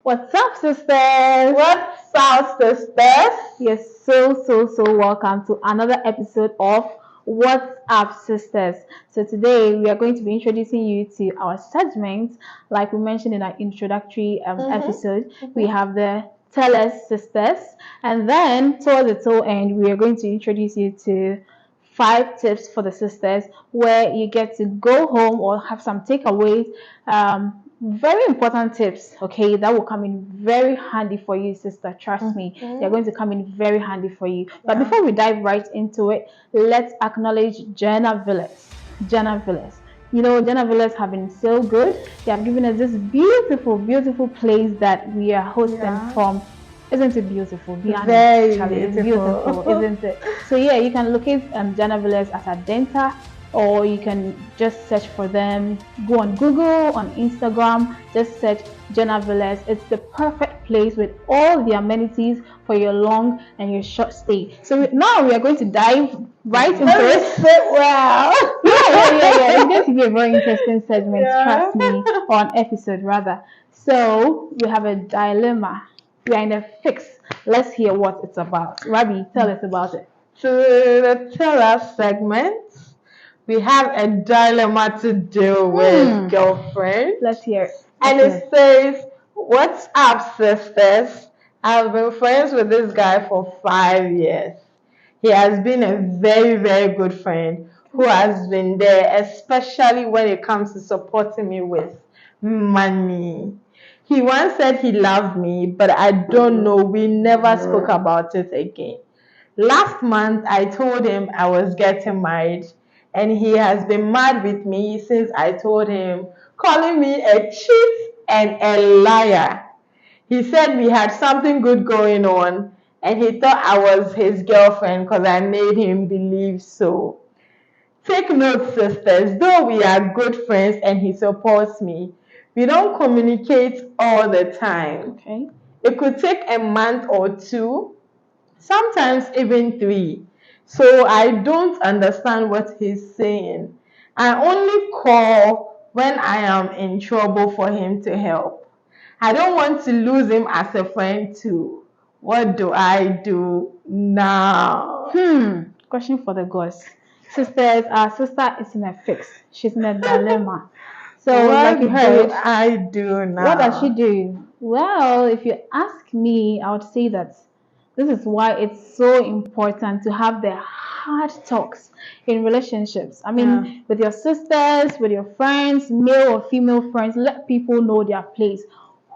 What's up, sisters? What's up, sisters? You're so welcome to another episode of What's Up, Sisters. So today we are going to be introducing you to our segments. Like we mentioned in our introductory episode, we have the Tell Us Sisters, and then towards the tail end, we are going to introduce you to 5 tips for the sisters, where you get to go home or have some takeaways. Very important tips, okay, that will come in very handy for you, sister. Trust me, they're going to come in very handy for you. But before we dive right into it, let's acknowledge Jenna Villas. Jenna Villas. You know, Jenna Villas have been so good. They have given us this beautiful place that we are hosting from. Isn't it beautiful? Be honest, Very Charlie, it's beautiful. beautiful, isn't it? So yeah, you can locate Jenna Villas as a denta, or you can just search for them. Go on Google, on Instagram, just search Jenna Villas. It's the perfect place with all the amenities for your long and your short stay. So now we are going to dive right into it. Wow. Yeah. It's going to be a very interesting segment, trust me, or an episode rather. So we have a dilemma. We are in a fix. Let's hear what it's about. Rabi, tell us about it. To the Tell Us segment, we have a dilemma to deal with, girlfriend. Let's hear it. And it says, "What's up, sisters? I've been friends with this guy for 5 years. He has been a very good friend who has been there, especially when it comes to supporting me with money. He once said he loved me, but I don't know. We never spoke about it again. Last month, I told him I was getting married, and he has been mad with me since I told him, calling me a cheat and a liar. He said we had something good going on, and he thought I was his girlfriend because I made him believe so. Take note, sisters, though we are good friends and he supports me, we don't communicate all the time. Okay. It could take a month or 2, sometimes even 3. So I don't understand what he's saying. I only call when I am in trouble for him to help. I don't want to lose him as a friend too. What do I do now?" Question for the gods. Sisters, our sister is in a fix. She's in a dilemma. So, like you heard, what do I do now? what does she do? Well, if you ask me, I would say that this is why it's so important to have the hard talks in relationships. I mean, with your sisters, with your friends, male or female friends, let people know their place.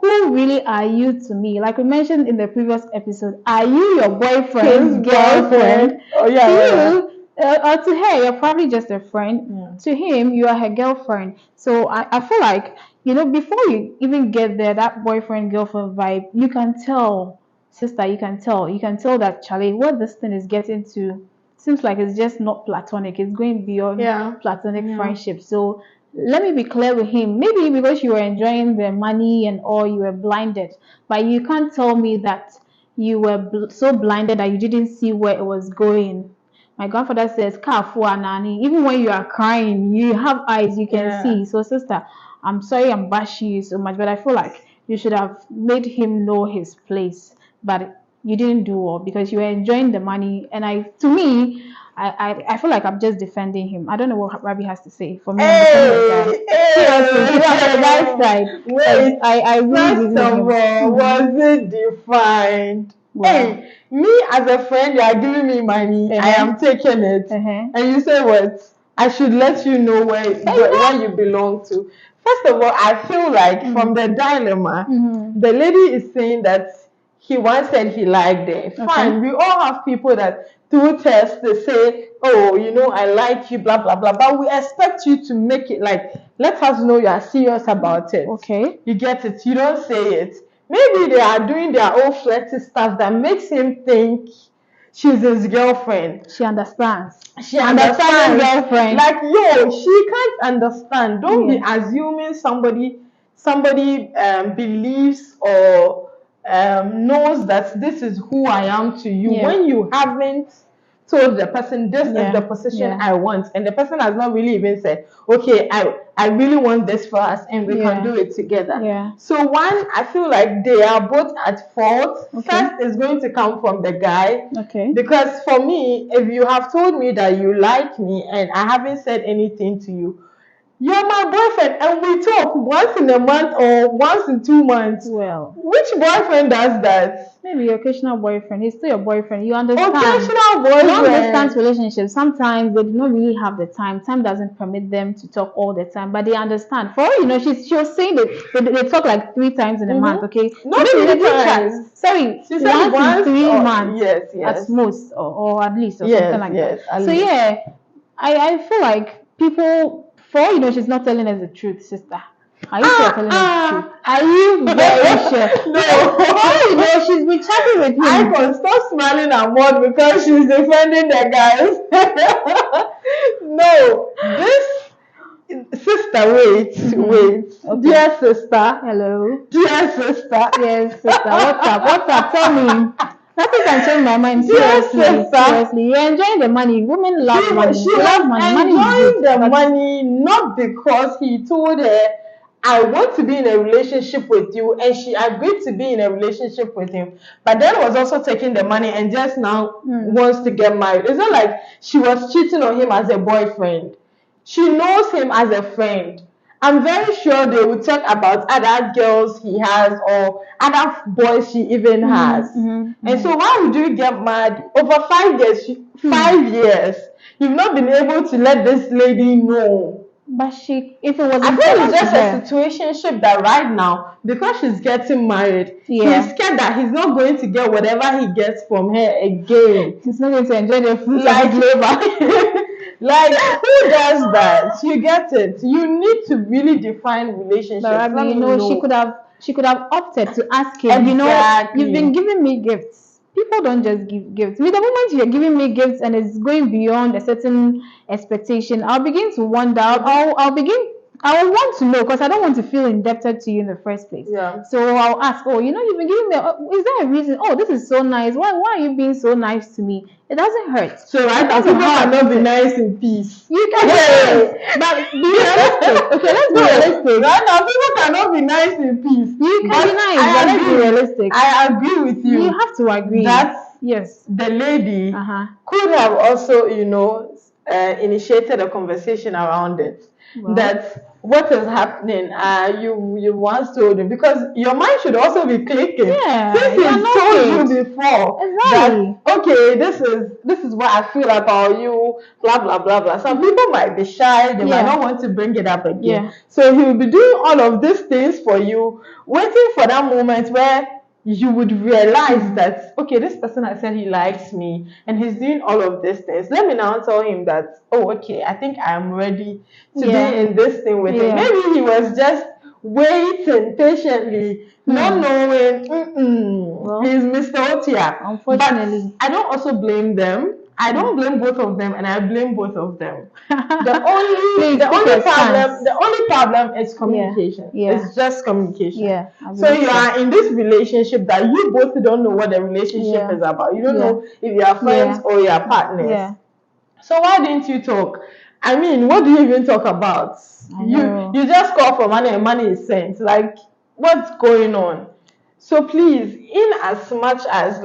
Who really are you to me? Like we mentioned in the previous episode, are you your boyfriend's girlfriend? Oh, yeah. To you, or to her, you're probably just a friend. To him, you are her girlfriend. So I feel like, you know, before you even get there, that boyfriend girlfriend vibe, you can tell, sister, you can tell that, Charlie, what this thing is getting to seems like it's just not platonic. It's going beyond platonic friendship. So let me be clear with him. Maybe because you were enjoying the money and all, you were blinded. But you can't tell me that you were so blinded that you didn't see where it was going. My grandfather says, "Kafu anani." Even when you are crying, you have eyes, you can see. So, sister, I'm sorry I'm bashing you so much, but I feel like you should have made him know his place. But you didn't do all because you were enjoying the money. And I feel like I'm just defending him. I don't know what Rabi has to say. For me, I'm defending the guy. Seriously, on the guy's side. Wait, I really first of all, was it defined? Hey, me as a friend, you are giving me money. I am taking it. And you say what? I should let you know where you belong to. First of all, I feel like from the dilemma, the lady is saying that he once said he liked it. Fine, we all have people that through tests they say, "Oh, you know, I like you, blah blah blah." But we expect you to make it like, let us know you are serious about it. Okay. You get it. You don't say it. Maybe they are doing their own flirty stuff that makes him think she's his girlfriend. She understands. She understands. Girlfriend. Like, yo, she can't understand. Don't be assuming somebody believes or knows that this is who I am to you when you haven't told the person this is the Yeah. position Yeah. I want, and the person has not really even said, okay, I really want this for us, and we can Yeah. do it together. Yeah. So one, I feel like they are both at fault. Okay. First is going to come from the guy. Okay. Because for me, if you have told me that you like me and I haven't said anything to you, you're my boyfriend and we talk once in a month or once in 2 months. Well, Which boyfriend does that? maybe your occasional boyfriend. He's still your boyfriend. You understand. Occasional Long distance boyfriend. relationships, sometimes they do not really have the time. Time doesn't permit them to talk all the time, but they understand. For all you know, she was saying that they talk like 3 times in a month, okay? Not So maybe they three do chat. times. Sorry, She said once in once 3 months yes, at yes. most, or at least, or Yes, something like yes, that. at So least. yeah, I feel like people, for all you know, she's not telling us the truth, sister. Are you sure you're telling us the truth? Are you very sure? No. For all you know, she's been chatting with him. I can stop smiling at Maud because she's defending the guys. No, this sister, wait. Okay. Dear sister. Hello. Dear sister. Yes, sister. What's up? What's up? Tell me. Nothing can change my mind. Dear Seriously, sister. seriously. You're enjoying the money. Women love money. She They love was money. Money is enjoying good. the But money not because he told her, I want to be in a relationship with you, and she agreed to be in a relationship with him, but then was also taking the money and just now wants to get married. It's not like she was cheating on him as a boyfriend. She knows him as a friend. I'm very sure they will talk about other girls he has or other boys she even has. And so why would you get mad over 5 years? 5 years, you've not been able to let this lady know. But she, if it was I think important it's to just her, a situationship that right now, because she's getting married, Yeah. he's scared that he's not going to get whatever he gets from her again. he's not going to enjoy the fruits Like of his labor. like who does that? You get it. You need to really define relationships. But Let you me know, she could have opted to ask him. You know, Exactly. you've been giving me gifts. People don't just give gifts. With the moment you're giving me gifts and it's going beyond a certain expectation, I'll begin to wonder. I will want to know because I don't want to feel indebted to you in the first place. Yeah. So I'll ask, oh, you know, you've been giving me, is there a reason? Oh, this is so nice. Why are you being so nice to me? It doesn't hurt. So right It now doesn't people hurt. cannot be nice in peace. You can be nice, but be realistic. Okay, let's be realistic. Right now people cannot be nice in peace. You can But be nice, but let's be realistic. I agree with you. You have to agree. That Yes. the lady Uh-huh. could have also, initiated a conversation around it. Well. That what is happening? You once told him, because your mind should also be clicking. Yeah, Since you're he not told it. you before Exactly. that okay, this is what I feel about you, blah blah blah blah. Some people might be shy, they might Yeah. not want to bring it up again. Yeah. So he will be doing all of these things for you, waiting for that moment where you would realize that okay, this person has said he likes me and he's doing all of these things. Let me now tell him that, oh okay, I think I am ready to Yeah. be in this thing with him. Yeah. Maybe he was just waiting patiently, not knowing Well, he's Mr. Otia. unfortunately. But I don't also blame them. I don't blame both of them, and I blame both of them. The only problem is communication. Yeah. It's just communication. Yeah. I So believe you are in this relationship that you both don't know what the relationship Yeah. is about. You don't Yeah. know if you are friends Yeah. or you are partners. Yeah. So why didn't you talk? I mean, what do you even talk about? I know. You just call for money and money is sent. Like, what's going on? So please, in as much as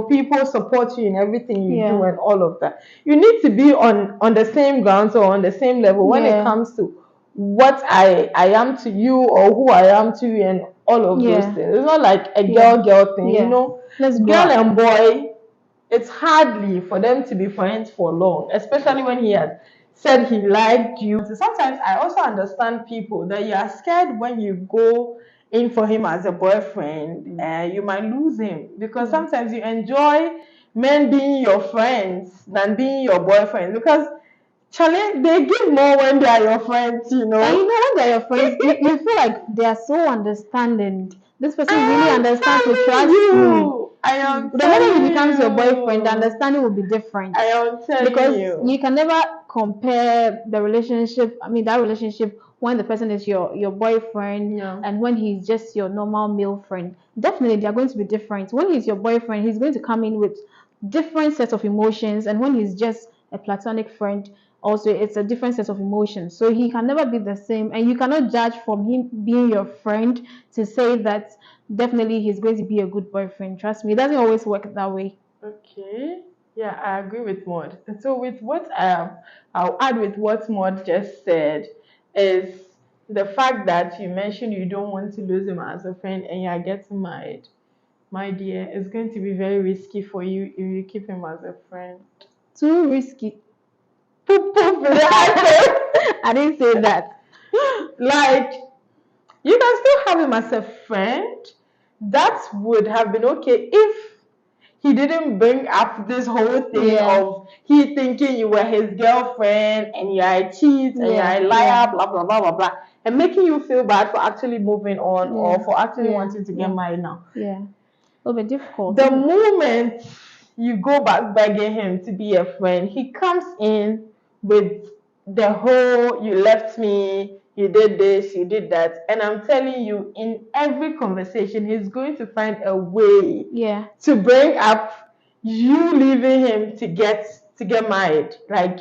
people support you in everything you Yeah. do and all of that, you need to be on the same ground or on the same level when Yeah. it comes to what I am to you or who I am to you and all of Yeah. those things. It's not like a Yeah. girl thing, Yeah. Let's go girl out. and boy, it's hardly for them to be friends for long, especially when he has said he liked you. Sometimes I also understand people that you are scared when you go in for him as a boyfriend, you might lose him because sometimes you enjoy men being your friends than being your boyfriend because Charlie, they give more when they are your friends, And you know when they're your friends, you feel like they are so understanding. This person really understands to trust you. I am The moment telling he becomes your you. boyfriend, the understanding will be different. I am telling Because you. you can never compare the relationship. I mean, that relationship when the person is your boyfriend Yeah. and when he's just your normal male friend. Definitely, they are going to be different. When he's your boyfriend, he's going to come in with different set of emotions, and when he's just a platonic friend, also it's a different set of emotions. So he can never be the same, and you cannot judge from him being your friend to say that definitely he's going to be a good boyfriend. Trust me, it doesn't always work that way. Okay. Yeah, I agree with Maud. And so with what I'll add with what Maud just said is the fact that you mentioned you don't want to lose him as a friend and you are getting married. My dear, it's going to be very risky for you if you keep him as a friend. Too risky. Poop, poop, relax. I didn't say that. Like, you can still have him as a friend. That would have been okay if he didn't bring up this whole thing Yeah. of he thinking you were his girlfriend and you're a cheat and Yeah, you're a liar, yeah. blah blah blah blah blah, and making you feel bad for actually moving on or Yeah, for actually yeah, wanting to get yeah, married now. yeah. It'll be difficult. The moment you go back begging him to be a friend, he comes in with the whole you left me, you did this, you did that. And I'm telling you, in every conversation, he's going to find a way Yeah. to bring up you leaving him to get married. Like,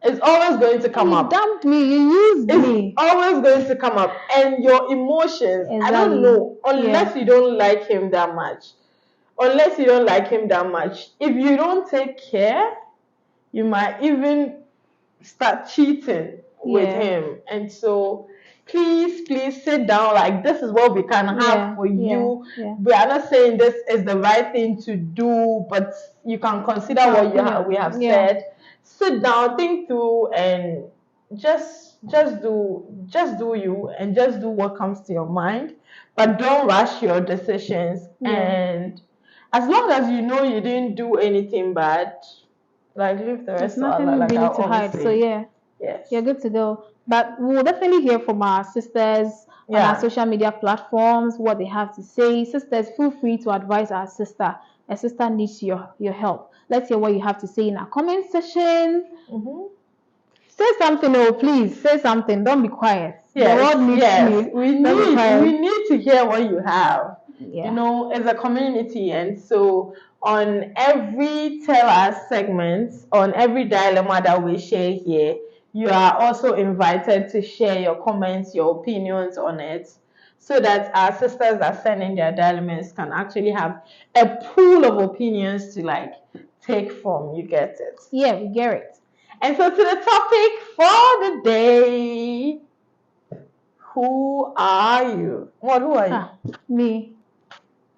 it's always going to come You up. dumped me, you used It's me. always going to come up. And your emotions, I don't Exactly. know, unless Yeah. you don't like him that much. Unless you don't like him that much. If you don't take care, you might even start cheating with Yeah. him. And so please sit down. Like, this is what we can have Yeah. for Yeah. you. Yeah. We are not saying this is the right thing to do, but you can consider Our what opinion. we have Yeah. said. Sit down, think through, and just do you, and just do what comes to your mind. But don't rush your decisions. Yeah. And as long as you know you didn't do anything bad, like, leave the There's rest to Allah, nothing like I really to always hide. So say. yeah, Yes. you're good to go. But we'll definitely hear from our sisters on our Yeah. social media platforms what they have to say. Sisters, feel free to advise our sister. A sister needs your help. Let's hear what you have to say in our comment section. Mm-hmm. Say something, oh please. Say something. Don't be quiet. The Yes, world needs yes. you. We Don't be need quiet. we need to hear what you have. Yeah. You know, as a community, and so on every tell us segment, on every dilemma that we share here, you are also invited to share your comments, your opinions on it, so that our sisters that send in their dilemmas can actually have a pool of opinions to like take from. You get it? Yeah, we get it. And so to the topic for the day. Who are you? What? Who are you? Me.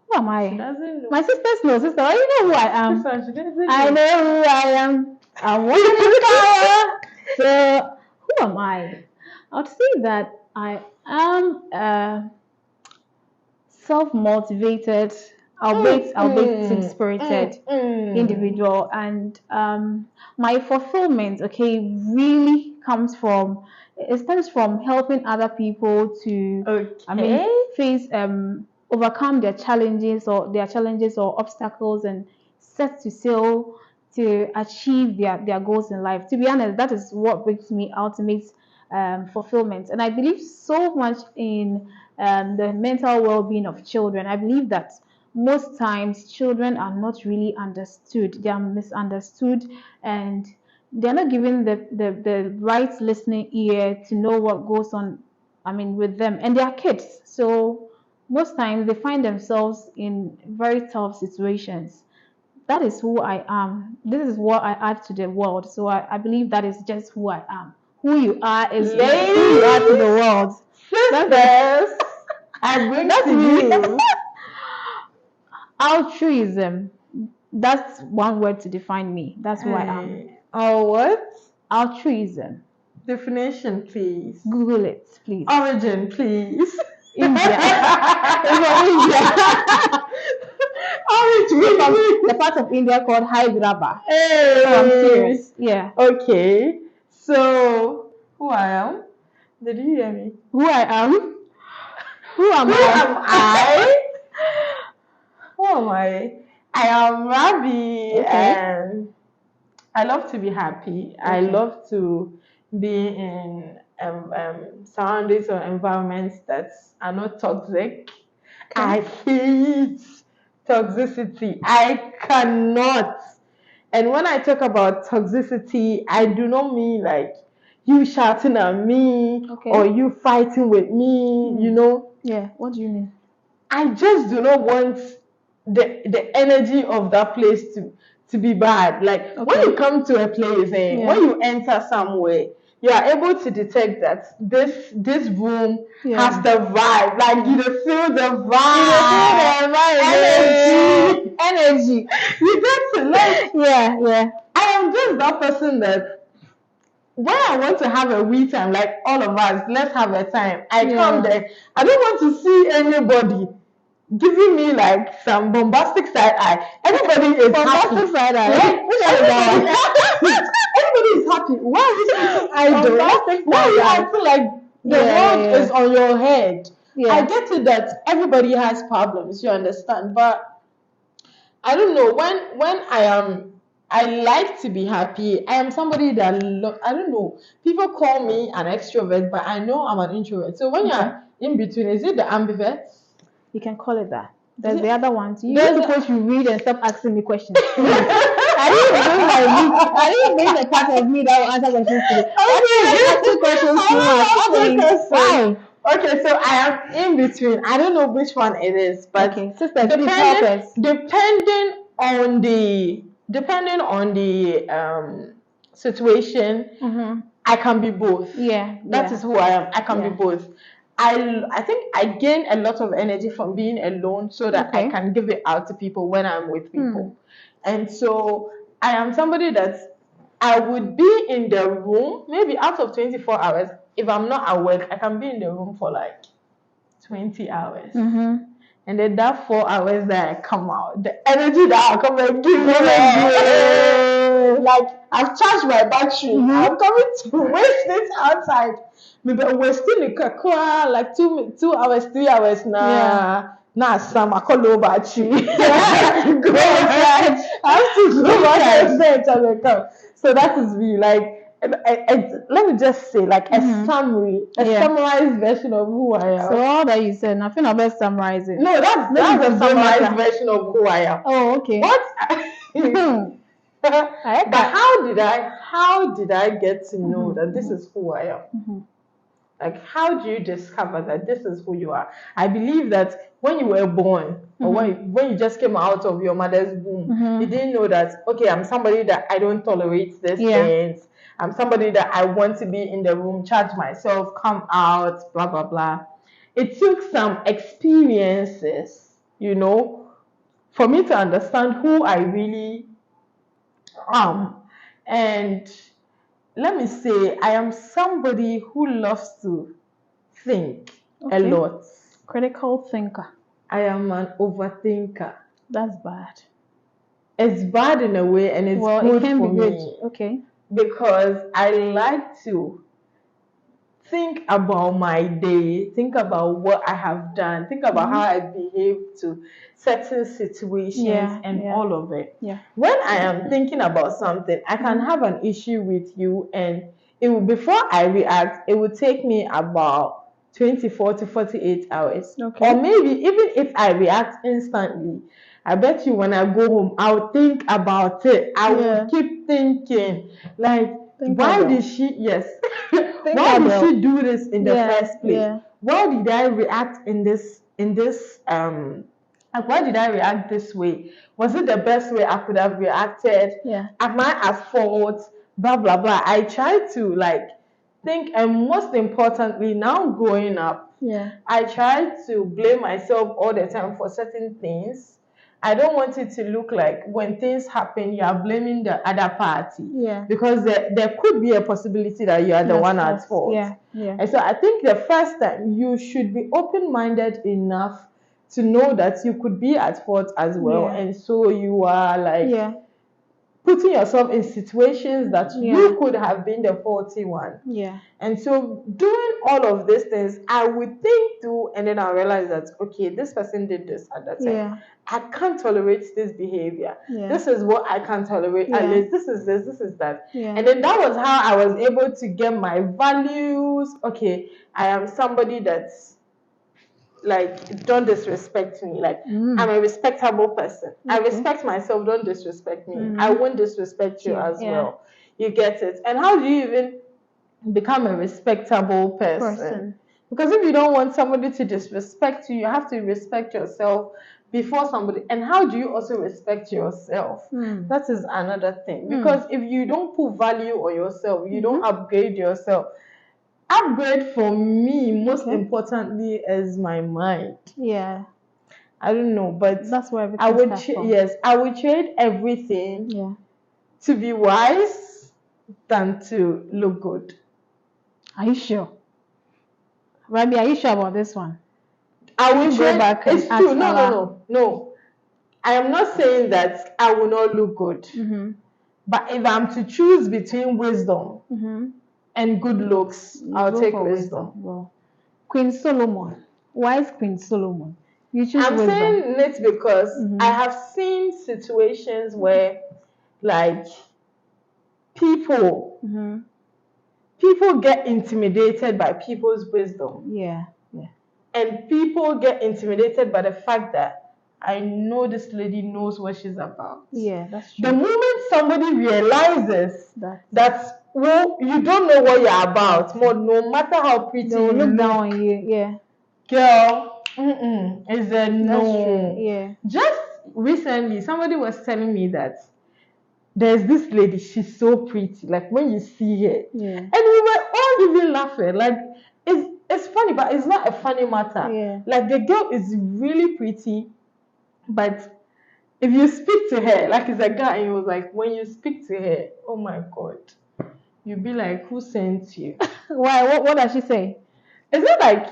Who am She I? doesn't know. My sisters know, sister. You know who I am. This one, she doesn't know. I know who I am. I'm one in power. So who am I? I would say that I am a self-motivated, albeit team-spirited individual, and my fulfillment, okay, really comes from it stems from helping other people to, I mean, Okay. face overcome their challenges or obstacles and set to sail to achieve their goals in life. To be honest, that is what brings me ultimate fulfillment, and I believe so much in the mental well-being of children. I believe that most times children are not really understood. They are misunderstood, and they're not given the right listening ear to know what goes on, I mean, with them. And they are kids. So most times they find themselves in very tough situations. That is who I am. This is what I add to the world. So I believe that is just who I am. Who you are is who you are to the world. Sisters, I bring That's to me. you. Altruism. That's one word to define me. That's who I am. Oh, what? Altruism. Definition, please. Google it, please. Origin, please. India. It's from India. Origin. From the part of India called Hyderabad. Hey. So I'm serious. Yeah. Okay. So, who I am? Did you hear me? Who I am? Who am Who I? am I? Who am I? I am Rabi, Okay. and I love to be happy. I Okay. love to be in surroundings or environments that are not toxic. Okay. I hate toxicity. I cannot. And when I talk about toxicity, I do not mean like you shouting at me or Okay. you fighting with me, you know. Yeah. What do you mean? I just do not want the energy of that place to be bad. Like when Okay. you come to a place and Yeah. when you enter somewhere, you are able to detect that this room Yeah. has the vibe. Like you don't feel the You know, feel vibe, the vibe, energy. energy. You get to like. Yeah. Yeah. I am just that person that when I want to have a we time, like all of us, let's have a time. I come Yeah. there. I don't want to see anybody giving me like some bombastic side eye. Everybody is happy. Bombastic side eye. Like, Which one is everybody, that everybody is happy. Why are you speaking one? idle? Bombastic Why are side you eye. acting like the Yeah. world Yeah. is on your head? I Yeah. get it that everybody has problems, you understand, but I don't know when I like to be happy. I am somebody that I don't know. People call me an extrovert, but I know I'm an introvert. So when Okay. you're in between, is it the ambivert? You can call it that. There's Is the it? other ones. You There's people the- should read and stop asking me questions. Please. I didn't bring my book. I didn't bring the part of me that will answer questions today. Why do you asking questions too much? Please. Why? Okay, so I am in between. I don't know which one it is, but Okay, sister, please help us. depending on the situation, Mm-hmm. I can be both. Yeah. That Yeah. is who I am. I can be Yeah. both. I think I gain a lot of energy from being alone so that I Okay. can give it out to people when I'm with people. And so I am somebody that I would be in the room maybe out of 24 hours. If I'm not at work, I can be in the room for like 20 hours. Mm-hmm. And then that 4 hours that I come out, the energy that I come and give Energy. like I've charged my battery. Mhm. I'm coming to waste it outside. Maybe wasting the kakua like 2 hours, 3 hours Yeah. nah some I call low battery. Go Recharge. I have to go back Recharge. and then I come. So that is me. Like let me just say like a Mhm. summary, a Yeah. summarized version of who I am. So all that you said, nothing about summarize it. No, that's Maybe a to summarized matter. version of who I am. Oh, okay. What? I But how did I get to know Mhm, that this is who I am? Mhm. Like how do you discover that this is who you are? I believe that when you were born or when you just came out of your mother's womb, you didn't know that okay, I'm somebody that I don't tolerate these Yeah. things. I'm somebody that I want to be in the room, charge myself, come out, blah blah blah. It took some experiences, you know, for me to understand who I really am. And let me say, I am somebody who loves to think a Okay. lot. Critical thinker. I am an overthinker. That's bad. It's bad in a way and it's Well, good it can for be good. me Okay. because I like to think about my day, think about what I have done, think about how I behaved to certain situations Yeah, and yeah. all of it. Yeah. When I am thinking about something, I can have an issue with you and it will before I react, it will take me about 24 to 48 hours. Okay. Or maybe even if I react instantly, I bet you when I go home, I'll think about it. I will keep thinking, like, why about. did she, yes, Think why did about. she do this in the first place? Yeah. Why did I react in this, like, why did I react this way? Was it the best way I could have reacted? Yeah. Am I at fault? Blah, blah, blah. I try to, like, think, and most importantly, now growing up, Yeah. I try to blame myself all the time for certain things. I don't want it to look like when things happen, you are blaming the other party. Yeah. Because there could be a possibility that you are the one at fault. Yeah. Yeah. And so I think the first time you should be open-minded enough to know that you could be at fault as well. Yeah. And so you are like putting yourself in situations that you could have been the faulty one. Yeah. And so doing all of these things, I would think through and then I realize that, okay, this person did this at that time. Yeah. I can't tolerate this behavior. Yeah. This is what I can't tolerate. At least this is that. Yeah. And then that was how I was able to get my values. Okay, I am somebody that's like, don't disrespect me. Like, I'm a respectable person. I respect myself. Don't disrespect me. I won't disrespect you as well. You get it? And how do you even become a respectable person? Because if you don't want somebody to disrespect you, you have to respect yourself before somebody. And how do you also respect yourself? That is another thing. Because if you don't put value on yourself, you don't upgrade yourself. Upgrade for me, most importantly, is my mind. Yeah. I don't know, but That's where everything I would starts from. yes, I would trade everything to be wise than to look good. Are you sure? Rabi, are you sure about this one? I will go trade. back and It's ask true. No. I am not saying that I will not look good. But if I'm to choose between wisdom and good looks, I'll take wisdom. Well, Queen Solomon. Why is Queen Solomon? You choose I'm wisdom. saying it because I have seen situations where, like, people get intimidated by people's wisdom. Yeah. And people get intimidated by the fact that I know this lady knows what she's about. Yeah, that's true. The moment somebody realizes that well, you don't know what you're about, no matter how pretty They will you look down on you. Yeah. Girl, is a no. That's true. Yeah. Just recently, somebody was telling me that there's this lady, she's so pretty, like when you see her. Yeah. And we were all even laughing. Like, it's funny, but it's not a funny matter. Yeah. Like, the girl is really pretty, but if you speak to her, like, it's a guy, and he was like, when you speak to her, oh my God, you'll be like, who sent you? Why? What does she say? It's not like,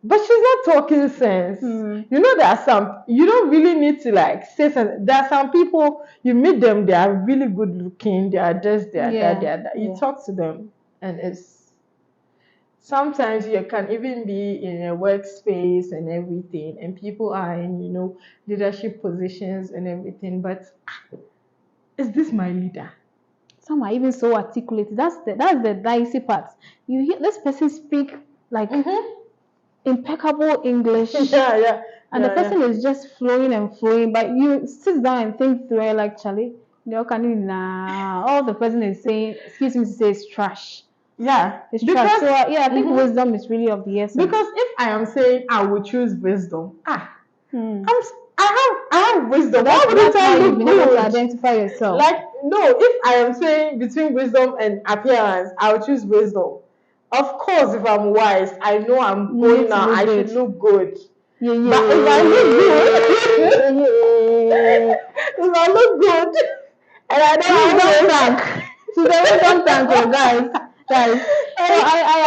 but she's not talking sense. You know, there are some, you don't really need to like say something. There are some people, you meet them, they are really good looking, they are this, they are that, they are that. You talk to them, and it's, sometimes you can even be in a workspace and everything, and people are in, leadership positions and everything, but is this my leader? Some are even so articulate. That's the dicey part. You hear this person speak like impeccable English. And the person is just flowing and flowing, but you sit down and think through it like, Charlie, all the person is saying, excuse me to say, is trash. Yeah, it's trash. So I think wisdom is really of the essence. Because if I am saying I would choose wisdom, I have wisdom. So that's how you've been able to identify yourself. Like, no, if I am saying between wisdom and appearance, I'll choose wisdom. Of course, if I'm wise, I know I'm going now. I should look good. But if I look good, if I look good, and I don't have so don't thank guys. So I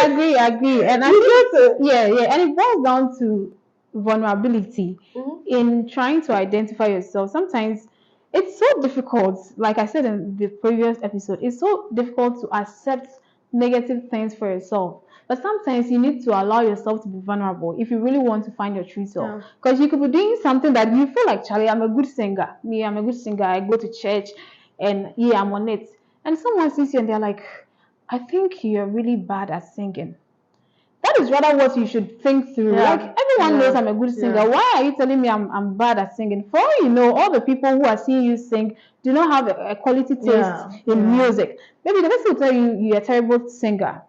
agree, and I think and it boils down to vulnerability in trying to identify yourself. Sometimes it's so difficult, like I said in the previous episode, it's so difficult to accept negative things for yourself. But sometimes you need to allow yourself to be vulnerable if you really want to find your true self. Because you could be doing something that you feel like, Charlie, I'm a good singer. I'm a good singer. I go to church and I'm on it. And someone sees you and they're like, I think you're really bad at singing. That is rather what you should think through. Like, everyone knows I'm a good singer. Why are you telling me I'm bad at singing? For all you know, all the people who are seeing you sing do not have a quality taste in music. Maybe the person will tell you you're a terrible singer.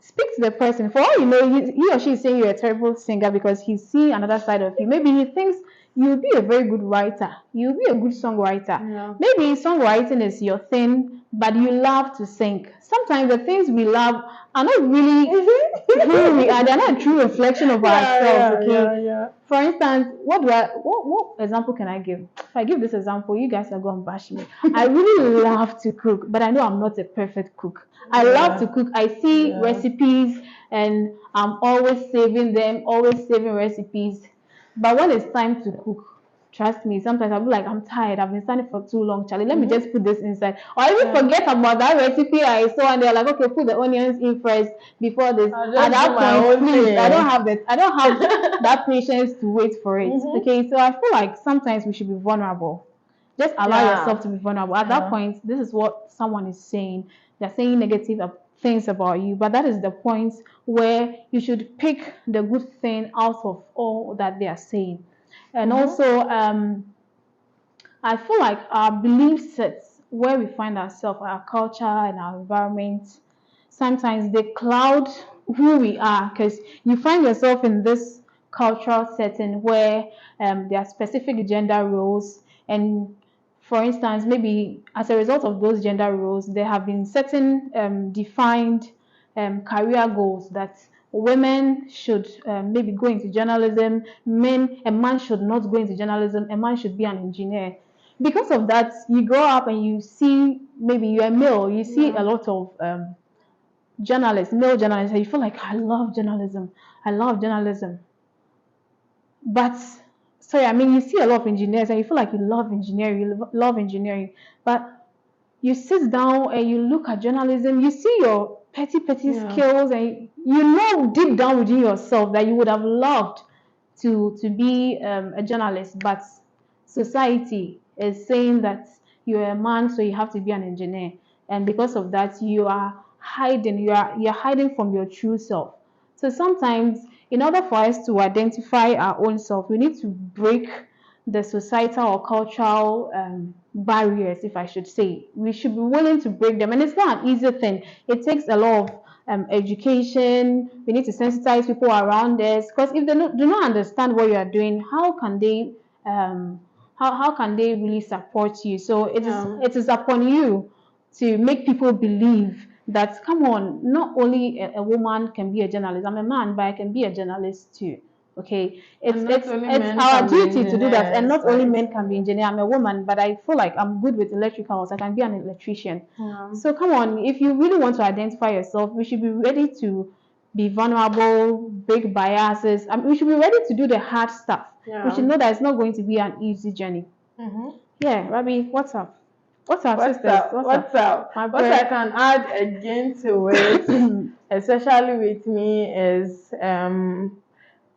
Speak to the person. For all you know, he or she is saying you're a terrible singer because he's seeing another side of you. Maybe he thinks you'll be a very good writer. You'll be a good songwriter. Maybe songwriting is your thing, but you love to sing. Sometimes the things we love are not really who we are. They're not a true reflection of ourselves. Okay. For instance, what example can I give? If I give this example, you guys are going to bash me. I really love to cook, but I know I'm not a perfect cook. I love to cook. I see recipes and I'm always saving them, always saving recipes. But when it's time to cook, trust me, sometimes I'll be like, I'm tired. I've been standing for too long, Charlie. Let me just put this inside. Or I even forget about that recipe I saw and they're like, okay, put the onions in first before this. At that point, please, I don't have that patience to wait for it. Okay, so I feel like sometimes we should be vulnerable. Just allow yourself to be vulnerable. At that point, this is what someone is saying. They're saying negative things about you, but that is the point where you should pick the good thing out of all that they are saying. And also, I feel like our belief sets, where we find ourselves, our culture and our environment, sometimes they cloud who we are, because you find yourself in this cultural setting where there are specific gender roles, and for instance, maybe as a result of those gender roles, there have been certain defined career goals that women should maybe go into journalism, a man should not go into journalism, a man should be an engineer. Because of that, you grow up and you see, maybe you're a male, you see a lot of journalists, male journalists, and you feel like, I love journalism, I love journalism. But sorry, I mean, you see a lot of engineers and you feel like you love engineering, love engineering, but you sit down and you look at journalism, you see your petty skills, and you know deep down within yourself that you would have loved to be a journalist, but society is saying that you're a man, so you have to be an engineer, and because of that, you're hiding from your true self. So sometimes, in order for us to identify our own self, we need to break the societal or cultural barriers, if I should say. We should be willing to break them, and it's not an easy thing. It takes a lot of education. We need to sensitize people around us, because if they do not understand what you are doing, how can they how can they really support you? So it is upon you to make people believe that, come on, not only a woman can be a journalist. I'm a man, but I can be a journalist too. Okay, it's our duty to do that, and not only men can be engineer. I'm a woman, but I feel like I'm good with electricals. I can be an electrician. So come on, if you really want to identify yourself, we should be ready to be vulnerable, break biases. I mean, we should be ready to do the hard stuff. We should know that it's not going to be an easy journey. Yeah, Rabi, what's up? What's up, sisters? What's up? What I can add again to it, especially with me, is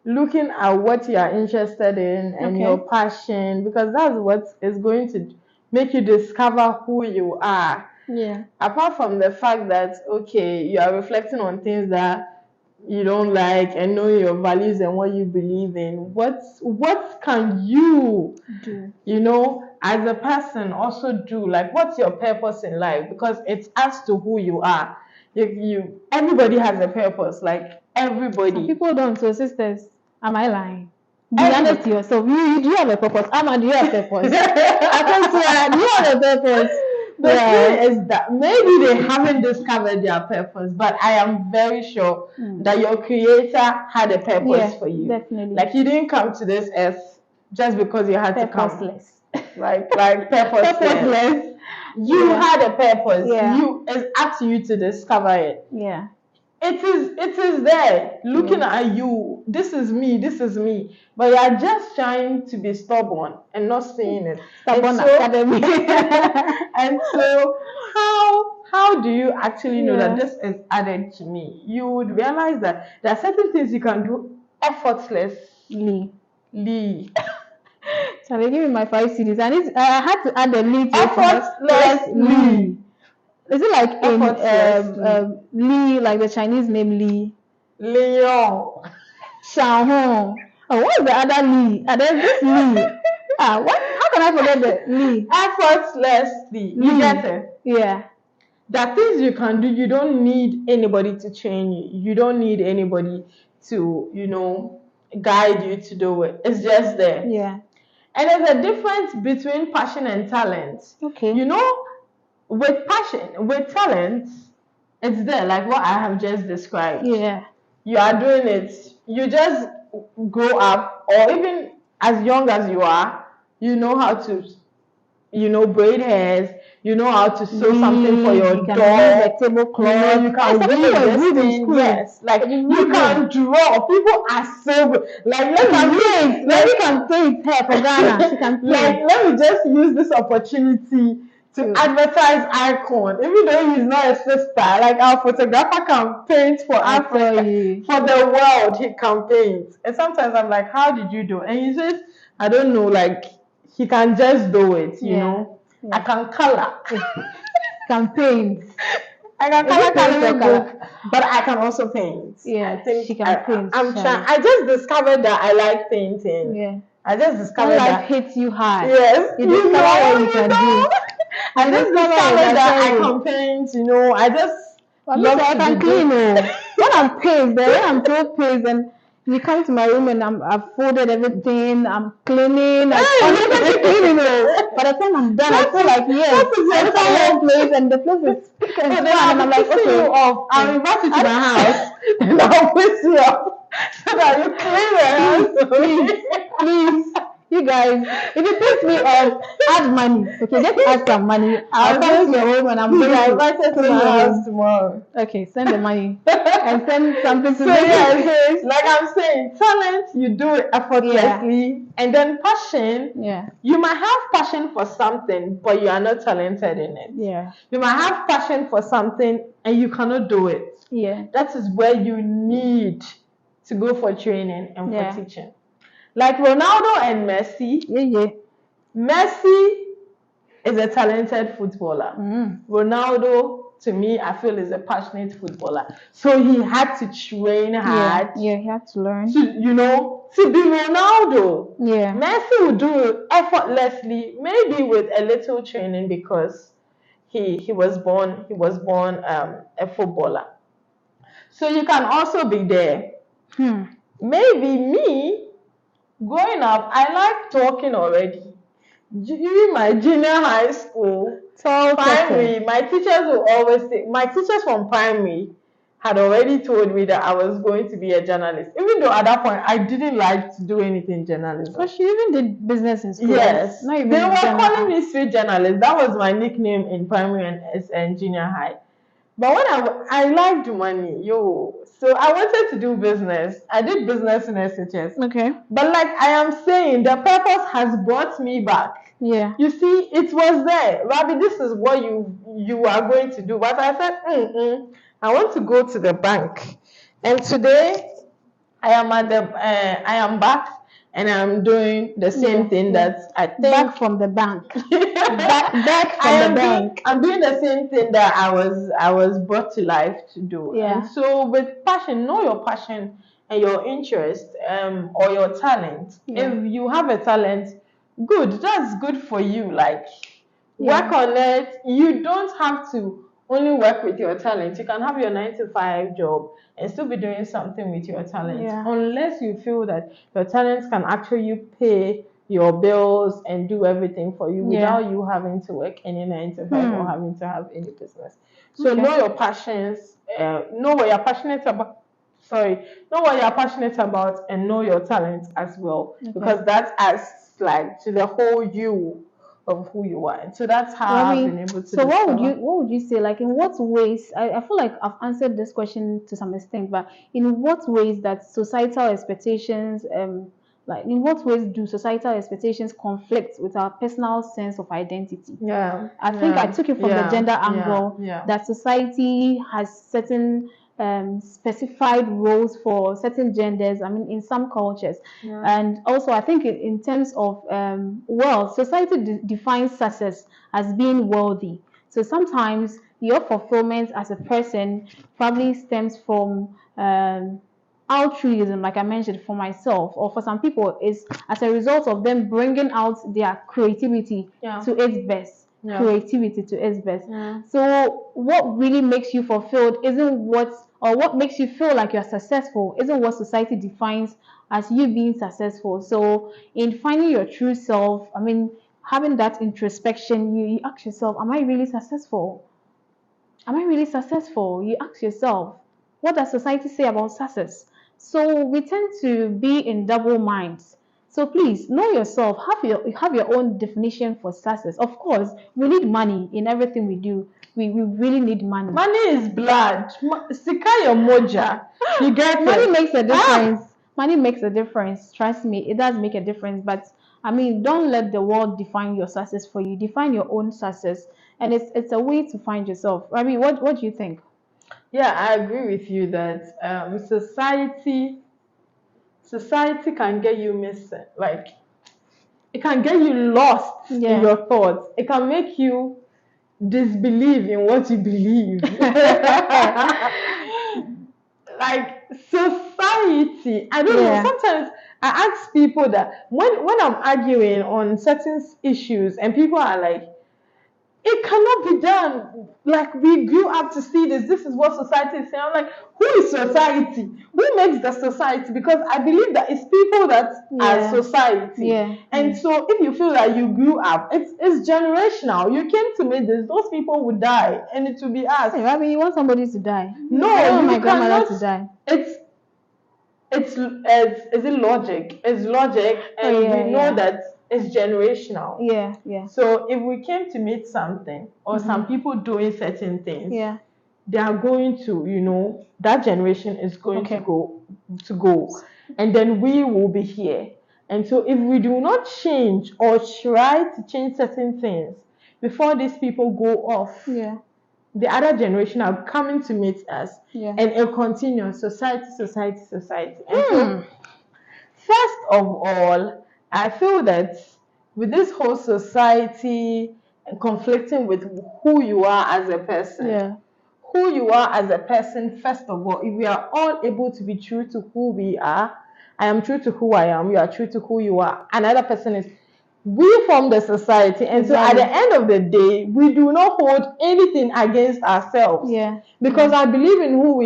looking at what you are interested in and your passion, because that's what is going to make you discover who you are. Yeah. Apart from the fact that, okay, you are reflecting on things that you don't like and know your values and what you believe in, what can you do, as a person also do? Like, what's your purpose in life? Because it's as to who you are. Everybody has a purpose, like everybody. Some people don't. So sisters, am I lying? Be honest to yourself. Do you have a purpose? Amma, do you have a purpose? I can say, do you have a purpose? The thing is that maybe they haven't discovered their purpose, but I am very sure that your creator had a purpose for you. Definitely. Like, you didn't come to this earth just because you had to come. Purposeless. Like purposeless. You had a purpose. It's up to you to discover it. Yeah. It is there, looking at you. This is me. But you are just trying to be stubborn and not seeing it. Stubborn academy. And so, how do you actually know that this is added to me? You would realize that there are certain things you can do effortlessly. Shall I give you my 5 CDs? I had to add the Lee to effortlessly. Is it like in Lee, like the Chinese name Lee? Leon. Xiaohong. Oh, what is the other Lee? There's this Lee. What? How can I forget the Lee? Effortlessly. You get it? Yeah. There are things you can do. You don't need anybody to train you. You don't need anybody to, guide you to do it. It's just there. Yeah. And there's a difference between passion and talent. Okay. With passion, with talent, it's there, like what I have just described. Yeah. You are doing it. You just grow up, or even as young as you are, you know how to, braid hairs. You know how to sew something for your dog. A tablecloth. You can weave this thing. Yes, like you can draw. People are so good. Like let me can paint hair for Ghana. She can paint. Like let me just use this opportunity to advertise Icon, even though he's not a sister. Like our photographer can paint for Africa, for the world. He can paint. And sometimes I'm like, how did you do it? And he says, I don't know. Like he can just do it. You know. I can color, can paint. I can Is it color paint or coloring color? book, but I can also paint. I Yeah, think she can paint, I'm trying. Charlie. I just discovered that I like painting. Yeah. I just When discovered life that. hits you hard, Yes, you discover what you you can know. do. I You just discover it. discovered I that tell I you. can paint. You know, I just I mean, love I to can be clean. doing. Oh, when I'm pissed, then when I'm so pissed, and you come to my room and I've folded everything, I'm cleaning, I unnecessary cleaning. Oh, by the time I'm done, I feel like yes, That is I your enter one talent. place and the place is spick and So then span, and I'll I'm be like, pissing you okay, off. I'll invite you to my house and I'll piss you off so that you clean the house for please, me. please, you guys, if you piss me off, add money. Okay, just add some money. I'll I'll come to just your home and I'm you going are to invited to clean my your house home. tomorrow. Okay, send the money and send something to So make yes, it taste. like I'm saying, talent you do it effortlessly, and then passion. Yeah, You might have passion for something, but you are not talented in it. yeah, You might have passion for something and you cannot do it. yeah, That is where you need to go for training and for yeah, teaching. Like Ronaldo and Messi. yeah, yeah. Messi is a talented footballer. Mm. Ronaldo, to me, I feel is a passionate footballer. So he had to train Yeah, hard yeah, he had to learn. to be Ronaldo. Yeah, Messi would do it effortlessly, maybe with a little training because he was born a footballer. So you can also be there. hmm. Maybe me growing up, I like talking already. During my junior high school, Tall primary, talker. my teachers will always say, my teachers from primary had already told me that I was going to be a journalist. Even though at that point I didn't like to do anything journalism. But she even did business in school. Yes, Not even they were general calling art. me street journalist. That was my nickname in primary and junior high. But when I liked money, so I wanted to do business. I did business in SHS. Okay. But like I am saying, the purpose has brought me back. Yeah. You see, it was there. Rabi, this is what you are going to do. But I said, I want to go to the bank. And today I am back and I'm doing the same Yeah, thing yeah. that I think Back from the bank. Back I from the am bank. I'm doing the same thing that I was brought to life to do. And Yeah. so with passion, know your passion and your interest or your talent. Yeah. If you have a talent, good, that's good for you. Like work Yeah. on it. You don't have to only work with your talent. You can have your 9 to 5 job and still be doing something with your talent. Yeah. Unless you feel that your talent can actually pay your bills and do everything for you Yeah. without you having to work any 9 to 5 or having to have any business. So Okay. know your passions, know what you're passionate about. Sorry, know what you're passionate about and know your talent as well. Okay. Because that adds like to the whole you of who you are. And so that's how I've been Rabi, able to so discover. what would you say, like in what ways, I feel like I've answered this question to some extent, but in what ways that societal expectations, like in what ways do societal expectations conflict with our personal sense of identity? Yeah. I think I took it from the gender angle Yeah. that society has certain specified roles for certain genders. I mean, in some cultures, Yeah. and also I think in terms of wealth, society defines success as being wealthy. So sometimes your fulfillment as a person probably stems from altruism, like I mentioned, for myself, or for some people, is as a result of them bringing out their creativity Yeah. to its best. Yeah. Creativity to its best. Yeah. So, what really makes you fulfilled isn't what makes you feel like you're successful, isn't what society defines as you being successful. So, in finding your true self, I mean, having that introspection, you ask yourself, am I really successful? Am I really successful? You ask yourself, what does society say about success? So we tend to be in double minds. So please know yourself, have your own definition for success. Of course, we need money in everything we do. We really need money. Money is blood. Sika your moja. You get Money it? makes a difference. Money makes a difference. Trust me, it does make a difference. But I mean, don't let the world define your success for you. Define your own success, and it's a way to find yourself. I mean, what do you think? Yeah, I agree with you that society can get you missing. Like it can get you lost in Yeah. your thoughts. It can make you disbelieve in what you believe. Like society, I don't know. Sometimes I ask people that when I'm arguing on certain issues, and people are like, it cannot be done. Like, we grew up to see this. This is what society is saying. I'm like, who is society? Who makes the society? Because I believe that it's people that are society. And so if you feel like you grew up, it's generational. You came to meet this. Those people would die, and it will be us. Hey, Rabi, you want somebody to die? No, I don't want you my grandmother cannot. to die. It's is it logic? It's logic, and we know that it's generational. So if we came to meet something, or some people doing certain things, they are going to, you know, that generation is going to go, and then we will be here. And so if we do not change or try to change certain things before these people go off, the other generation are coming to meet us, and it continues, society. And so, first of all, I feel that with this whole society conflicting with who you are as a person, first of all, if we are all able to be true to who we are, I am true to who I am, you are true to who you are, another person is, we form the society, and so at the end of the day, we do not hold anything against ourselves. Because I believe in who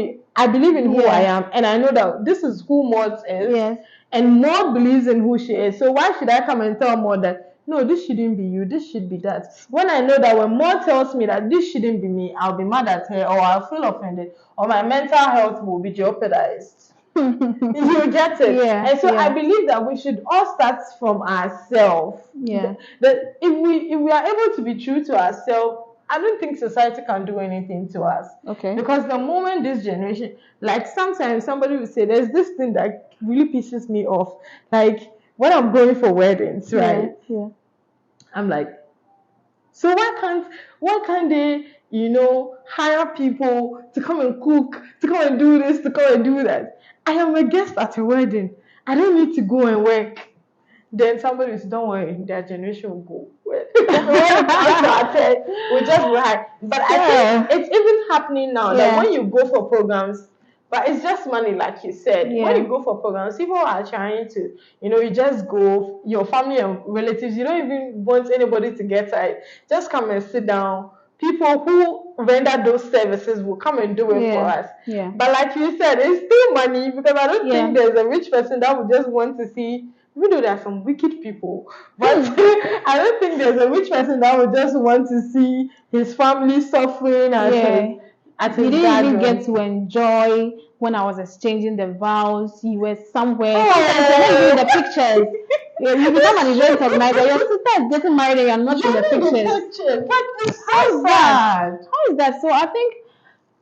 I am, and I know that this is who Maud is, and Maud believes in who she is. So why should I come and tell Maud that no, this shouldn't be you, this should be that? When I know that when Maud tells me that this shouldn't be me, I'll be mad at her, or I'll feel offended, or my mental health will be jeopardized. You get it? And so I believe that we should all start from ourselves. That if we are able to be true to ourselves, I don't think society can do anything to us. Because the moment this generation, like sometimes somebody will say, there's this thing that really pisses me off. Like when I'm going for weddings, right? I'm like, so why can't they, you know, hire people to come and cook, to come and do this, to come and do that? I am a guest at a wedding. I don't need to go and work. Then somebody says, don't worry, their generation will go. When it comes to our turn, we just work. But I think it's even happening now that when you go for programs, but it's just money, like you said. When you go for programs, people are trying to, you know, you just go, your family and relatives, you don't even want anybody to get tired. Just come and sit down. People who render those services will come and do it for us. But like you said, it's still money, because I don't think there's a rich person that would just want to see, even though there are some wicked people, but I don't think there's a rich person that would just want to see his family suffering at his You didn't even get to enjoy when I was exchanging the vows. You were somewhere. Sometimes the pictures. You become an event organizer. Your sister is getting married and you're not in the pictures. How is that? How is that? So I think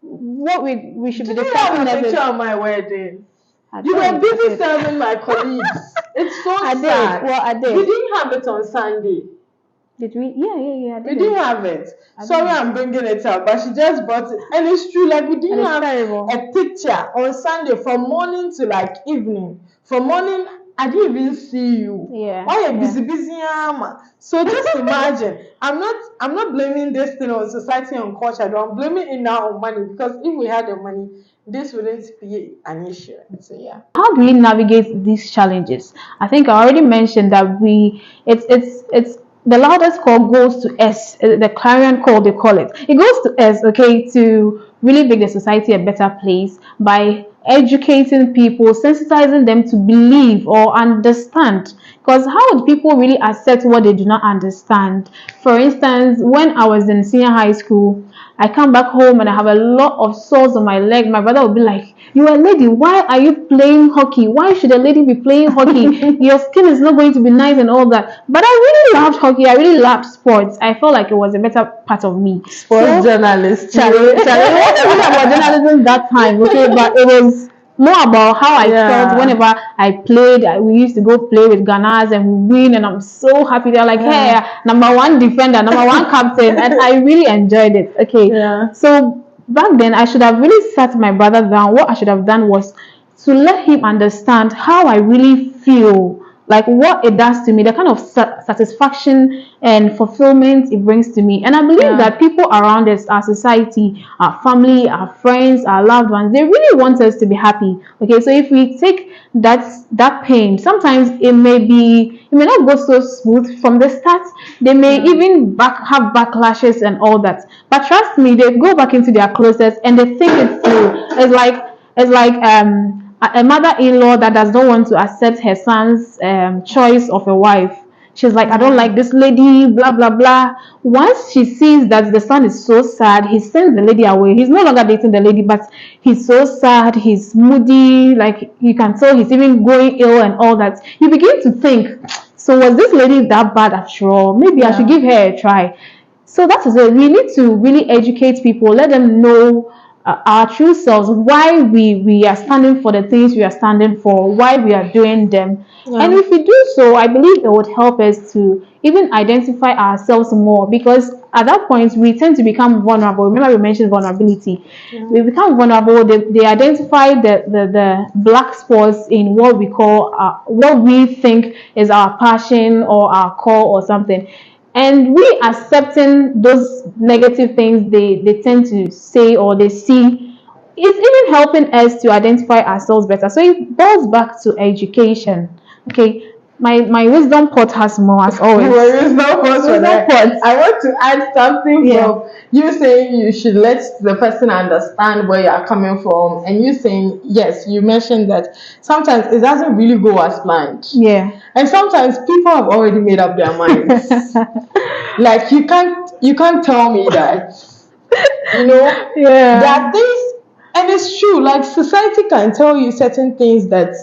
what we should be Did you have discussing a is picture of my wedding? You were busy serving my colleagues. It's so sad. Well, I did. We didn't have it on Sunday. Did we? Yeah. We didn't have it. Sorry, I'm bringing it up, but she just brought it, and it's true. Like, we didn't have a picture on Sunday from morning to like evening. From morning, I didn't even see you. Why are you busy? So just imagine. I'm not blaming this thing on society and culture. I'm blaming it now on money, because if we had the money, this wouldn't be an issue. So how do we navigate these challenges? I think I already mentioned that it's the loudest call goes to S, the clarion call they call it. It goes to S, okay, to really make the society a better place by educating people, sensitizing them to believe or understand. Because how would people really accept what they do not understand? For instance, when I was in senior high school, I come back home and I have a lot of sores on my leg. My brother would be like, "You're a lady. Why are you playing hockey? Why should a lady be playing hockey? Your skin is not going to be nice and all that." But I really loved hockey. I really loved sports. I felt like it was a better part of me. Sports journalist. It wasn't really about journalism that time, okay? But it was more about how I felt whenever I played. We used to go play with Ghanas and we win, and I'm so happy. They're like, "Hey, number one defender, number one captain," and I really enjoyed it. Okay, so back then I should have really sat my brother down. What I should have done was to let him understand how I really feel. like what it does to me, the kind of satisfaction and fulfillment it brings to me. And I believe that people around us, our society, our family, our friends, our loved ones, they really want us to be happy. Okay, so if we take that pain, sometimes it may not go so smooth from the start. They may even have backlashes and all that. But trust me, they go back into their closets and they think it through. It's like a mother-in-law that does not want to accept her son's choice of a wife. She's like, I don't like this lady, blah blah blah. Once she sees that the son is so sad, he sends the lady away. He's no longer dating the lady, but he's so sad, he's moody, like you can tell he's even going ill and all that. You begin to think, so was this lady that bad after all? Maybe I should give her a try. So that is it. We need to really educate people, let them know our true selves, why we are standing for the things we are standing for, why we are doing them. And if we do so, I believe it would help us to even identify ourselves more, because at that point we tend to become vulnerable. Remember, we mentioned vulnerability. We become vulnerable. They identify the black spots in what we call what we think is our passion or our core or something. And we accepting those negative things they tend to say or they see, it's even helping us to identify ourselves better. So it boils back to education. Okay, my wisdom pot has more as always. Wisdom pot. I want to add something from you saying you should let the person understand where you are coming from, and you saying, yes, you mentioned that sometimes it doesn't really go as planned. Yeah. And sometimes people have already made up their minds. Like you can't tell me that. There are things, and it's true, like society can tell you certain things that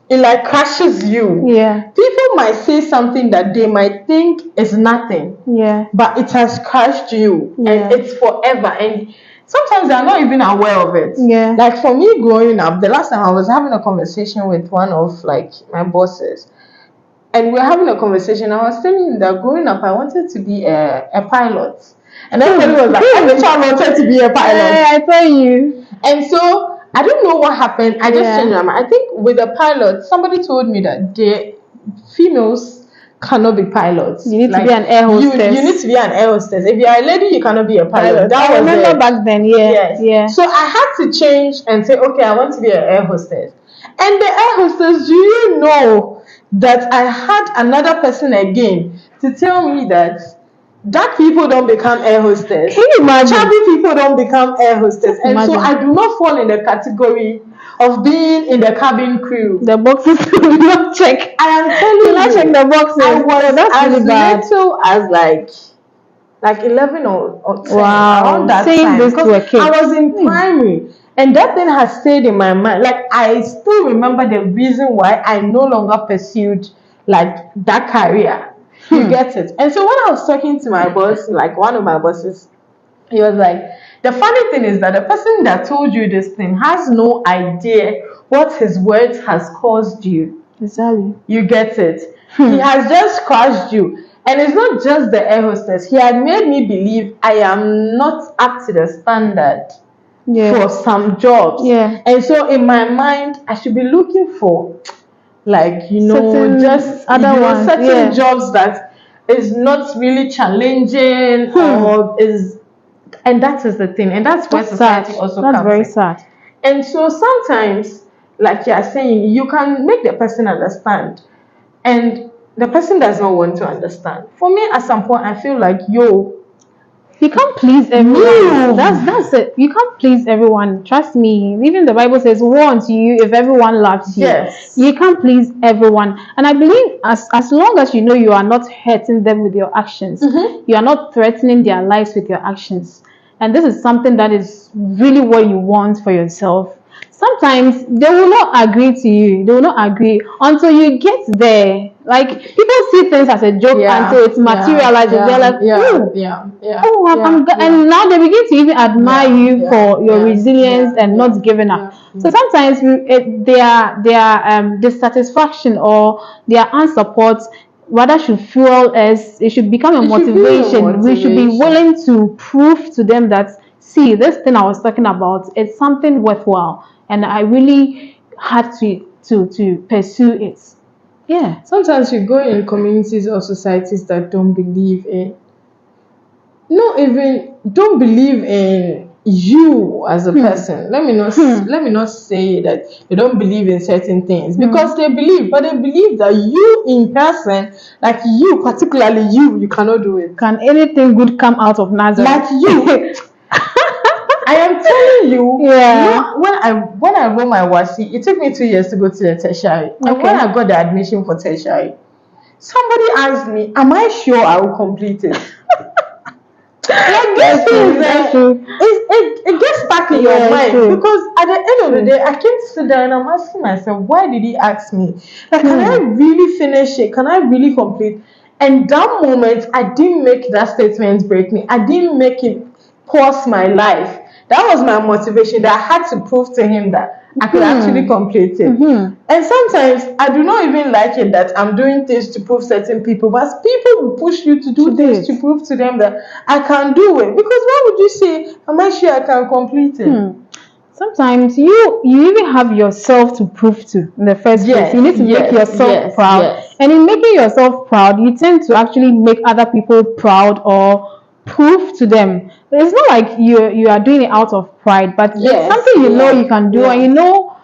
it like crushes you. Yeah. People might say something that they might think is nothing. Yeah. But it has crushed you. Yeah. And it's forever. And sometimes they're not even aware of it. Yeah. Like for me growing up, the last time I was having a conversation with one of like my bosses. And we were having a conversation. I was telling him that growing up I wanted to be a pilot. And everybody was like, every child wanted to be a pilot. Yeah, I tell you. And so I don't know what happened. I just changed my mind. I think with a pilot, somebody told me that the females cannot be pilots. You need to be an air hostess. You need to be an air hostess. If you're a lady, you cannot be a pilot. I remember back then, Yes. Yeah. So I had to change and say, okay, I want to be an air hostess. And the air hostess, do you know that I had another person again to tell me that dark people don't become air hostess. Can you imagine? Chubby people don't become air hostess. And so I do not fall in the category of being in the cabin crew. The boxes do not check. I am telling you. Not check the boxes. I was that's as really bad. little as like 11 or 10 wow. around that Saying time. This to a kid. I was in primary. And that thing has stayed in my mind. Like I still remember the reason why I no longer pursued like that career. You get it? And so when I was talking to my boss, like one of my bosses, he was like, the funny thing is that the person that told you this thing has no idea what his words has caused you. Exactly. You get it? He has just crushed you. And it's not just the air hostess. He had made me believe I am not up to the standard for some jobs. Yeah. And so in my mind, I should be looking for like certain just certain jobs that is not really challenging or is, and that is the thing, and that's where society also comes in. That's very sad. And so sometimes, like you are saying, you can make the person understand, and the person does not want to understand. For me, at some point, I feel like you can't please everyone. That's it. You can't please everyone. Trust me. Even the Bible says, "Woe unto you if everyone loves you." Yes. You can't please everyone. And I believe as long as you know you are not hurting them with your actions, you are not threatening their lives with your actions. And this is something that is really what you want for yourself. Sometimes they will not agree to you. They will not agree until you get there. Like people see things as a joke until it's materialized. They're like, and now they begin to even admire you for your resilience and not giving up. So sometimes their dissatisfaction or their unsupport rather should fuel us. It should become a motivation. We should be willing to prove to them that, see, this thing I was talking about, it's something worthwhile, and I really had to pursue it. Yeah. Sometimes you go in communities or societies that don't believe in, not even don't believe in you as a person. Let me not say that they don't believe in certain things, because they believe, but they believe that you in person, like you, particularly you cannot do it. Can anything good come out of Nazareth? Like you. I am telling you, Yeah. when I wrote my WASI, it took me 2 years to go to the tertiary. And Okay. when I got the admission for tertiary, somebody asked me, am I sure I will complete it? Like this thing, it gets stuck in your mind, because at the end of the day, I came to sit there and I'm asking myself, why did he ask me? Like, can I really finish it? Can I really complete? And that moment, I didn't make that statement break me. I didn't make it pause my life. That was my motivation, that I had to prove to him that I could actually complete it. And sometimes I do not even like it that I'm doing things to prove certain people, but people will push you to do things to prove to them that I can do it. Because why would you say, am I sure I can complete it? Sometimes you even have yourself to prove to in the first place. You need to make yourself proud. And in making yourself proud, you tend to actually make other people proud or prove to them. It's not like you are doing it out of pride, but it's something you know you can do, and you know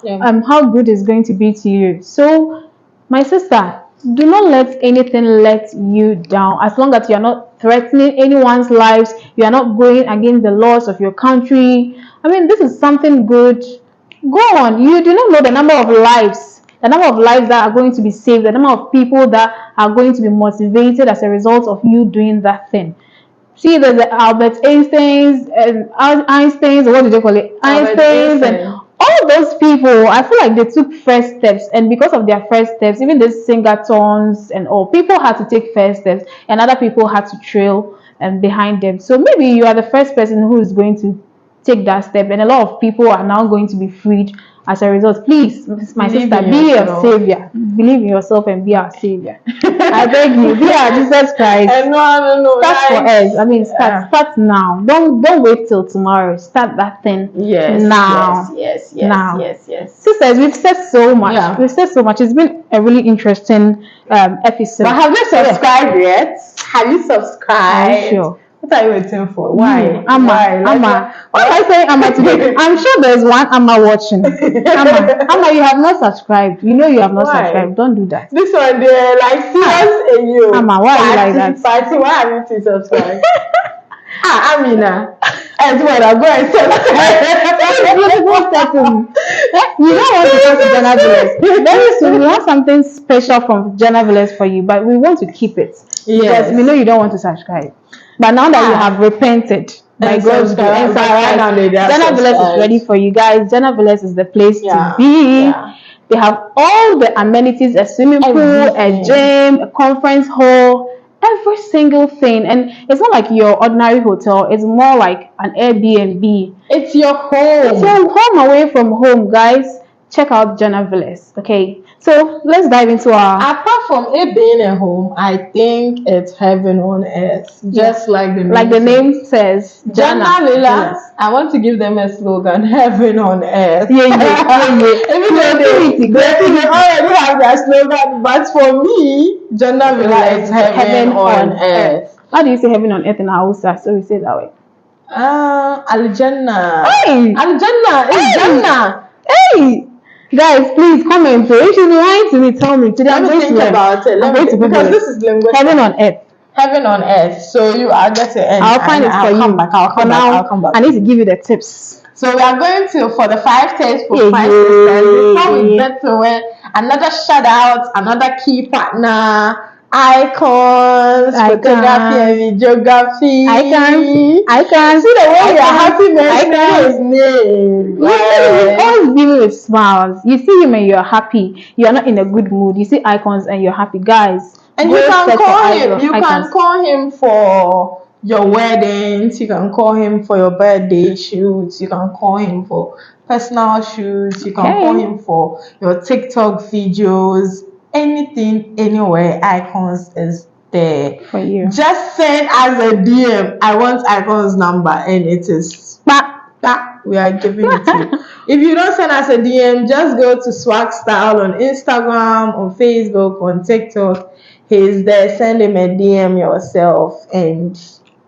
how good it's going to be to you. So, my sister, do not let anything let you down. As long as you are not threatening anyone's lives, you are not going against the laws of your country. I mean, this is something good. Go on. You do not know the number of lives that are going to be saved, the number of people that are going to be motivated as a result of you doing that thing. See, there's the Albert Einsteins and Einsteins, or what did they call it? Einsteins and all those people. I feel like they took first steps, and because of their first steps, even the singatons and all, people had to take first steps, and other people had to trail behind them. So maybe you are the first person who is going to take that step, and a lot of people are now going to be freed as a result. Please, my sister, be your savior. Believe in yourself and be our savior. I beg you, be our Jesus Christ. No. Start for us. I mean, start now. Don't wait till tomorrow. Start that thing now. Yes. Sisters, we've said so much. Yeah. We've said so much. It's been a really interesting episode. But have you subscribed yet? Have you subscribed? Are you sure? What are you waiting for? Why? Amma. Why am I saying Amma today? I'm sure there's one Amma watching. Amma, you have not subscribed. You know you have not subscribed. Don't do that. This one, they're like serious in you. Amma, why are you like that? Party, why are you to subscribe? Amina. As well, I'll go and subscribe. You don't want to go to Janaviles. Very soon, we have something special from Janaviles for you, but we want to keep it. Because we know you don't want to subscribe. But now that you have repented, by God's grace, Janaviles is ready for you guys. Janaviles is the place to be. They have all the amenities: a swimming pool, a gym, a conference hall, every single thing. And it's not like your ordinary hotel. It's more like an Airbnb. It's your home. It's your home away from home, guys. Check out Janaviles. Okay. So let's dive into our. Apart from it being a home, I think it's heaven on earth. Just like the name says. Janaviles. I want to give them a slogan: heaven on earth. Yeah. Even though they already have their slogan, but for me, Janaviles is heaven on earth. How do you say heaven on earth in Hausa? So we say that way. Al-Jannah. Hey! Al-Jannah is Jannah. Hey! Guys, please comment. If you're lying to me, tell me. Today I'm going to think about it. Because this is heaven on earth. Heaven on earth. So you are going to end. I'll find it for you. I'll come back. I need to give you the tips. So we are going to for the 5 tips for 5 sisters. Before we get to it, another shout out, another key partner. Icons, photography and videography. Icons. See the way you're happy mentioning his name. You always give me with smiles. You see him and you're happy. You're not in a good mood. You see Icons and you're happy, guys. And you can call him. You can call him for your weddings. You can call him for your birthday shoots. You can call him for personal shoots. You can call him for your TikTok videos. Anything, anywhere, Icons is there for you. Just send us a DM. I want Icons number, and it is we are giving it to you. If you don't send us a DM, just go to Swag Style on Instagram, on Facebook, on TikTok. He's there. Send him a DM yourself, and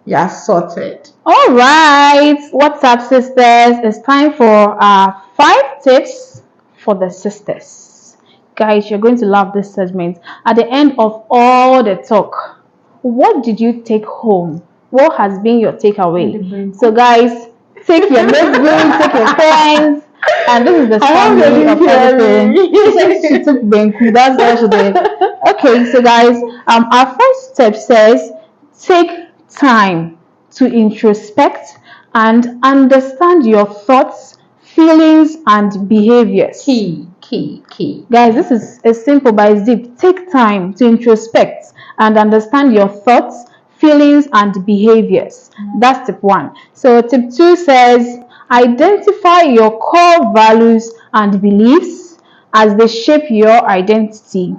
you're sorted. All right, what's up, sisters? It's time for 5 tips for the sisters. Guys, you're going to love this segment. At the end of all the talk, what did you take home? What has been your takeaway? So, guys, take your notebook, take your pens, and this is the summary of everything. She took Benku. That's what she did. Okay, so guys, our first step says take time to introspect and understand your thoughts, feelings, and behaviors. Key. Guys, this is simple but it's deep. Take time to introspect and understand your thoughts, feelings, and behaviors. That's tip 1. So tip 2 says identify your core values and beliefs as they shape your identity.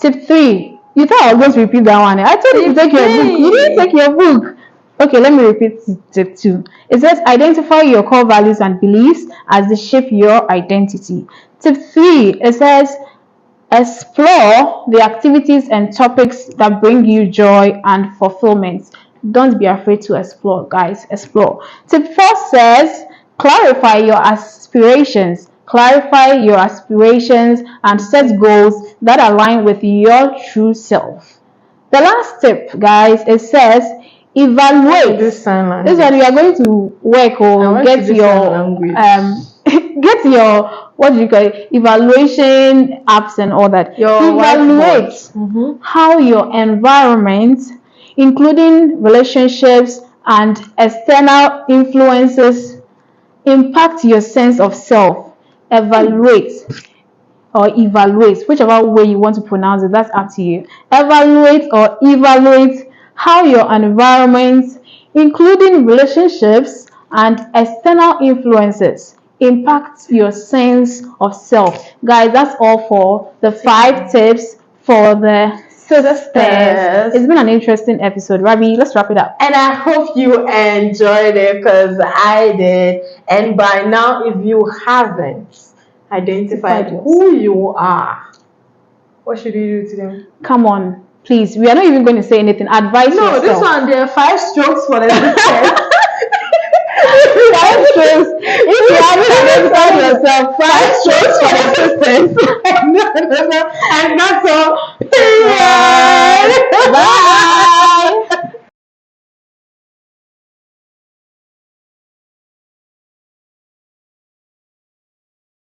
Tip 3. You thought I was going to repeat that one. I told you to take your book. You didn't take your book. Okay, let me repeat tip 2. It says identify your core values and beliefs as they shape your identity. Tip 3. It says explore the activities and topics that bring you joy and fulfillment. Don't be afraid to explore, guys. Explore. Tip 4 says clarify your aspirations. Clarify your aspirations and set goals that align with your true self. The last tip, guys, it says evaluate. This sign language. This is what you are going to work or get your get your what do you call it, evaluation apps and all that. Evaluate how your environment, including relationships and external influences, impact your sense of self. Evaluate or evaluate, whichever way you want to pronounce it, that's up to you. Evaluate or evaluate how your environment, including relationships and external influences, impacts your sense of self. Guys, that's all for the 5 tips for the sisters. It's been an interesting episode. Rabi, let's wrap it up. And I hope you enjoyed it because I did. And by now, if you haven't identified who you are, what should you do to them? Come on, please. We are not even going to say anything. Advise yourself. No, this one, there are 5 strokes for the sisters. 5 strokes. If you haven't identified yourself, 5 strokes for the sisters. And that's all. Period. Bye.